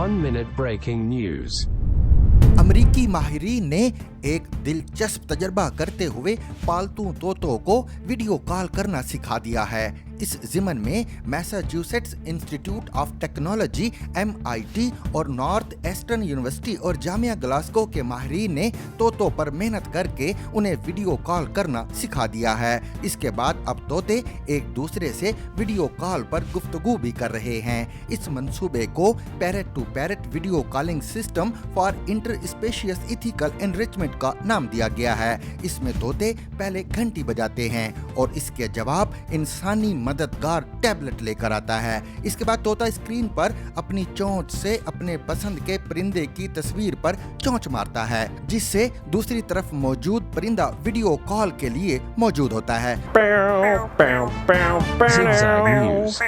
1-minute breaking news. अमरीकी माहिरीन ने एक दिलचस्प तजर्बा करते हुए पालतू तोतों को वीडियो कॉल करना सिखा दिया है। इस ज़िमन में Massachusetts institute of technology MIT और नॉर्थ ईस्टर्न यूनिवर्सिटी और जामिया ग्लासगो के माहिरीन ने तोतों पर मेहनत करके उन्हें वीडियो कॉल करना सिखा दिया है। इसके बाद अब तोते एक दूसरे से वीडियो कॉल पर गुफ्तगू भी कर रहे हैं। इस मंसूबे को parrot to parrot video calling system for interspecies ethical enrichment का नाम दिया गया है। इसमें तोते पहले घंटी बजाते हैं और इसके जवाब इंसानी मददगार टैबलेट लेकर आता है। इसके बाद तोता स्क्रीन पर अपनी चोंच से अपने पसंद के परिंदे की तस्वीर पर चोंच मारता है, जिससे दूसरी तरफ मौजूद परिंदा वीडियो कॉल के लिए मौजूद होता है। Zigzag News.